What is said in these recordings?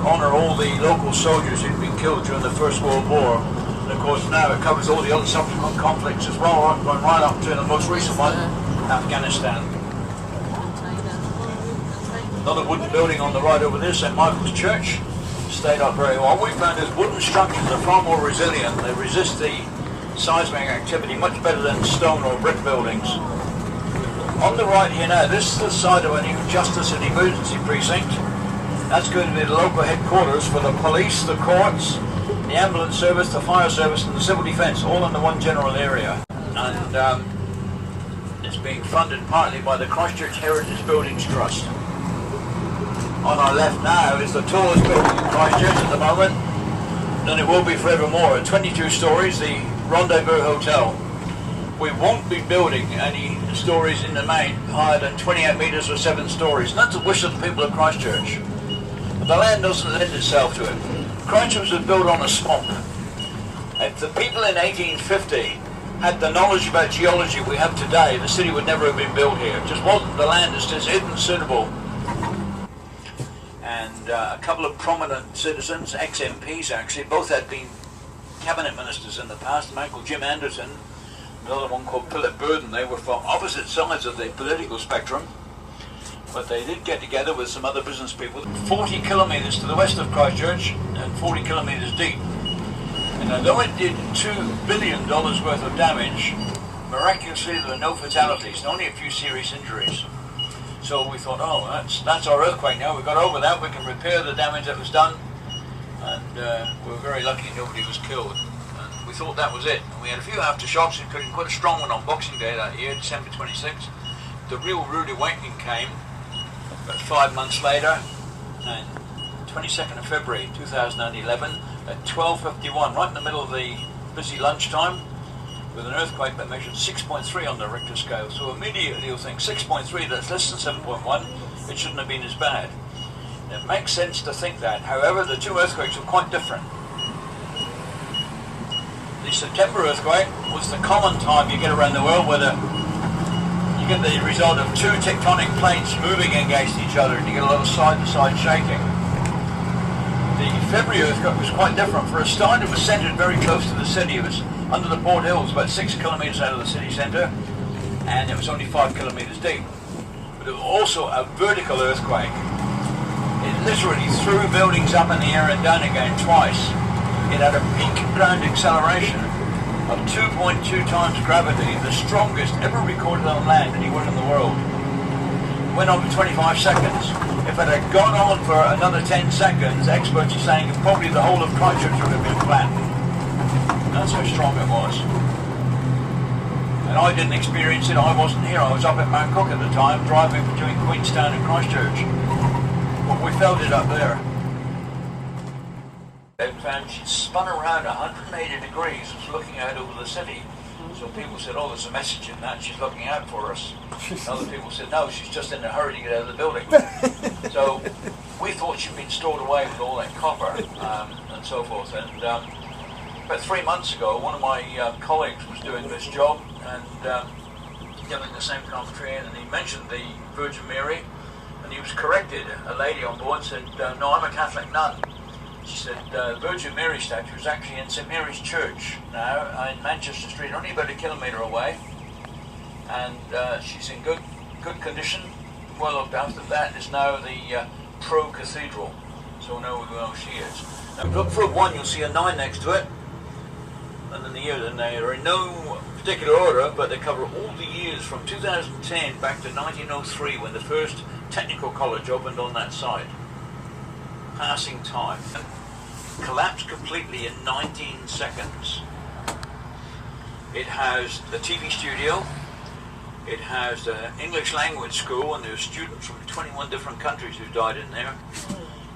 honour all the local soldiers who'd been killed during the First World War. And of course now it covers all the other subsequent conflicts as well, going right up to the most recent one, Afghanistan. Another wooden building on the right over there, St. Michael's Church, stayed up very well. We found is wooden structures are far more resilient. They resist the seismic activity much better than stone or brick buildings. On the right here now, this is the side of a new Justice and Emergency Precinct. That's going to be the local headquarters for the police, the courts, the ambulance service, the fire service and the civil defence, all in the one general area. And it's being funded partly by the Christchurch Heritage Buildings Trust. On our left now is the tallest building in Christchurch at the moment, and it will be forevermore. At 22 stories, the Rendezvous Hotel. We won't be building any stories in the main higher than 28 metres or 7 stories. And that's the wish of the people of Christchurch. But the land doesn't lend itself to it. Christchurch was built on a swamp. If the people in 1850 had the knowledge about geology we have today, the city would never have been built here. It just wasn't, the land just isn't suitable. And a couple of prominent citizens, ex-MPs actually, both had been cabinet ministers in the past, a man called Jim Anderson, another one called Philip Burden. They were from opposite sides of the political spectrum, but they did get together with some other business people. 40 kilometres to the west of Christchurch and 40 kilometres deep. And although it did $2 billion worth of damage, miraculously there were no fatalities and only a few serious injuries. So we thought, oh, that's our earthquake now. We got over that, we can repair the damage that was done. And we were very lucky nobody was killed. And we thought that was it. And we had a few aftershocks, including quite a strong one on Boxing Day that year, December 26th. The real rude awakening came about 5 months later, and 22nd of February 2011 at 12:51, right in the middle of the busy lunchtime, with an earthquake that measured 6.3 on the Richter scale. So immediately you'll think 6.3, that's less than 7.1, it shouldn't have been as bad. It makes sense to think that. However, the two earthquakes were quite different. The September earthquake was the common time you get around the world where you get the result of two tectonic plates moving against each other and you get a lot of side-to-side shaking. The February earthquake was quite different. For a start, it was centred very close to the city. It was under the Port Hills, about 6 kilometres out of the city centre, and it was only 5 kilometres deep. But it was also a vertical earthquake. It literally threw buildings up in the air and down again twice. It had a peak ground acceleration of 2.2 times gravity, the strongest ever recorded on land anywhere in the world. It went on for 25 seconds. If it had gone on for another 10 seconds, experts are saying probably the whole of Christchurch would have been flattened. That's how strong it was. And I didn't experience it, I wasn't here. I was up at Mount Cook at the time, driving between Queenstown and Christchurch. But we felt it up there. They found she'd spun around 180 degrees, was looking out over the city. So people said, oh, there's a message in that, she's looking out for us. And other people said, no, she's just in a hurry to get out of the building. So we thought she'd been stored away with all that copper and so forth. And about 3 months ago, one of my colleagues was doing this job and dealing the same commentary, and he mentioned the Virgin Mary, and he was corrected. A lady on board said, no, I'm a Catholic nun. She said Virgin Mary statue is actually in St Mary's Church now in Manchester Street, only about a kilometre away, and she's in good condition, well looked after. That is now the Pro Cathedral, so we know who she is. Now look for one, you'll see a 9 next to it, and then the year, and they are in no particular order, but they cover all the years from 2010 back to 1903 when the first technical college opened on that site. Passing time. Collapsed completely in 19 seconds. It has the TV studio, it has the English language school, and there were students from 21 different countries who died in there.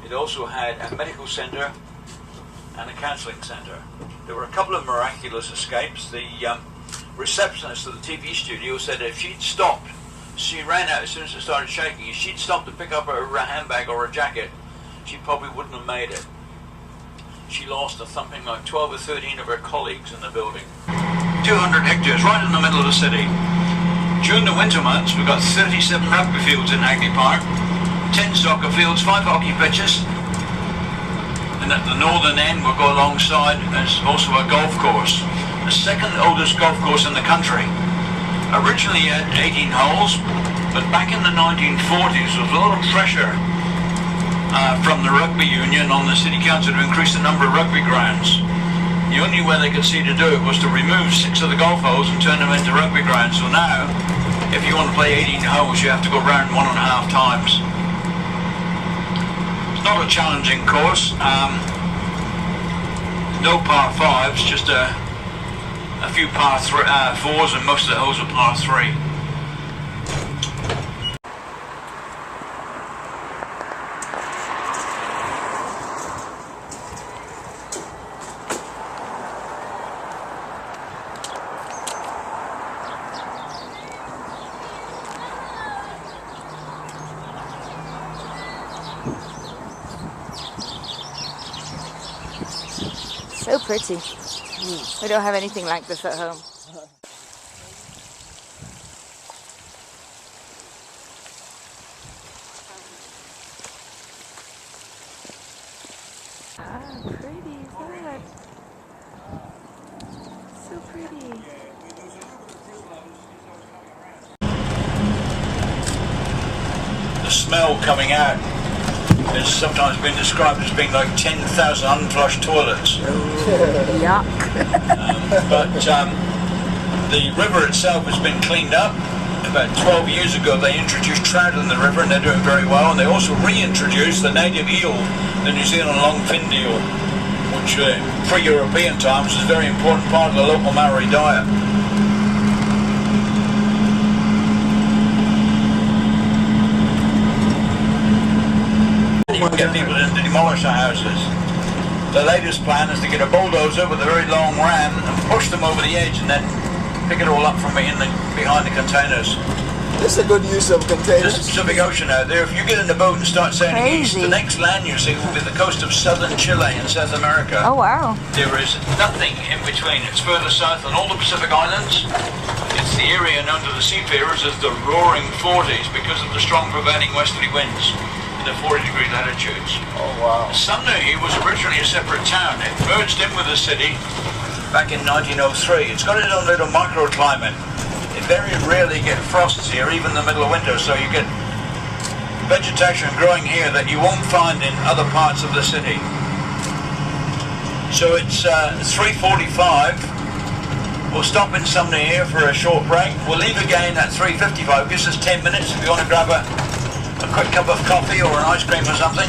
It also had a medical centre and a counselling centre. There were a couple of miraculous escapes. The receptionist of the TV studio said if she'd stopped, she ran out as soon as it started shaking, if she'd stopped to pick up her handbag or her jacket, she probably wouldn't have made it. She lost something like 12 or 13 of her colleagues in the building. 200 hectares right in the middle of the city. During the winter months, we've got 37 rugby fields in Hagley Park, 10 soccer fields, 5 hockey pitches, And at the northern end we'll go alongside, there's also a golf course. The second oldest golf course in the country. Originally had 18 holes, but back in the 1940s there was a lot of pressure from the rugby union on the city council to increase the number of rugby grounds. The only way they could see to do it was to remove 6 of the golf holes and turn them into rugby grounds. So now, if you want to play 18 holes, you have to go round 1.5 times. It's not a challenging course. No par 5s, just a few par 4s, and most of the holes are par 3. So pretty. We don't have anything like this at home. Ah, pretty, look. So pretty. The smell coming out has sometimes been described as being like 10,000 unflushed toilets. Yuck. But the river itself has been cleaned up. About 12 years ago they introduced trout in the river and they're doing very well, and they also reintroduced the native eel, the New Zealand long-finned eel, which pre-European times was a very important part of the local Maori diet. You can get people in to demolish the houses. The latest plan is to get a bulldozer with a very long ram and push them over the edge and then pick it all up from behind the containers. This is a good use of containers. There's the Pacific Ocean out there. If you get in the boat and start sailing east, the next land you see will be the coast of southern Chile in South America. Oh wow. There is nothing in between. It's further south than all the Pacific Islands. It's the area known to the seafarers as the Roaring Forties because of the strong prevailing westerly winds in the 40-degree latitudes. Oh wow. Sumner was originally a separate town. It merged in with the city back in 1903. It's got its own little microclimate. It very rarely get frosts here, even in the middle of winter, so you get vegetation growing here that you won't find in other parts of the city. So it's 3:45. We'll stop in Sumner here for a short break. We'll leave again at 3:55. Gives us 10 minutes if you want to grab a quick cup of coffee or an ice cream or something.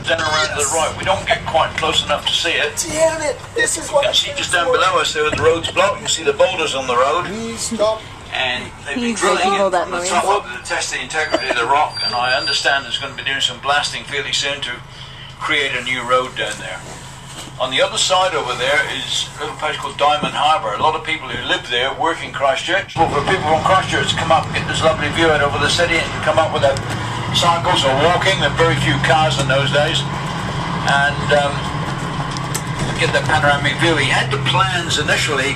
Then around to the right. We don't get quite close enough to see it. Damn it! This is what You can see just down below us there, the road's blocked. You can see the boulders on the road. Please stop. And they've been Please drilling ignore it that from the noise. top up to test the integrity of the rock. And I understand there's going to be doing some blasting fairly soon to create a new road down there. On the other side over there is a little place called Diamond Harbour. A lot of people who live there work in Christchurch. Well, for people from Christchurch to come up and get this lovely view out over the city and come up without cycles or walking. There were very few cars in those days. And get that panoramic view. He had the plans initially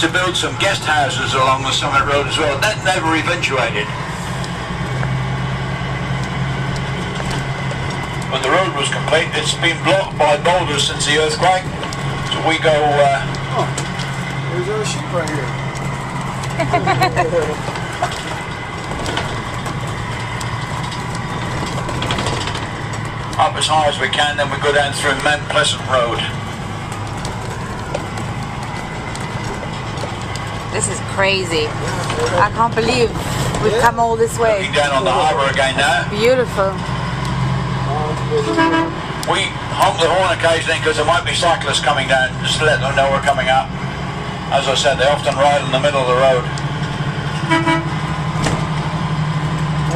to build some guest houses along the Summit Road as well. That never eventuated. When the road was complete, it's been blocked by boulders since the earthquake. So we go... Oh, there's our sheep right here. up as high as we can, then we go down through Mount Pleasant Road. This is crazy. I can't believe we've come all this way. Looking down on the harbour again now. Beautiful. We honk the horn occasionally because there might be cyclists coming down, just to let them know we're coming up. As I said, they often ride in the middle of the road.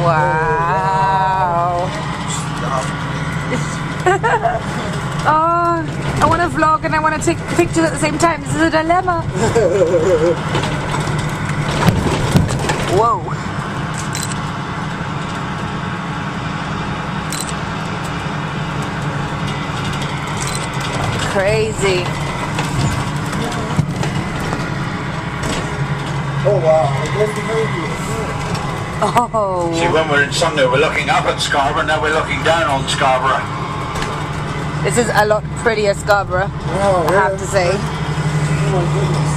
Wow. Oh, I want to vlog and I want to take pictures at the same time. This is a dilemma. Whoa. Crazy. Oh wow, I guess behind you. Oh. See, when we're in Sunday, we're looking up at Scarborough, now we're looking down on Scarborough. This is a lot prettier Scarborough, Oh, I have to say. Oh my goodness.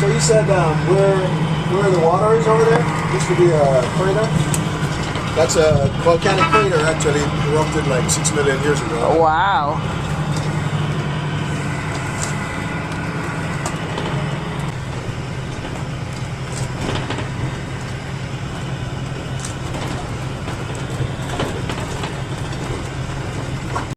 So you said where the water is over there used to be a crater? That's a volcanic crater actually erupted like 6 million years ago. Wow.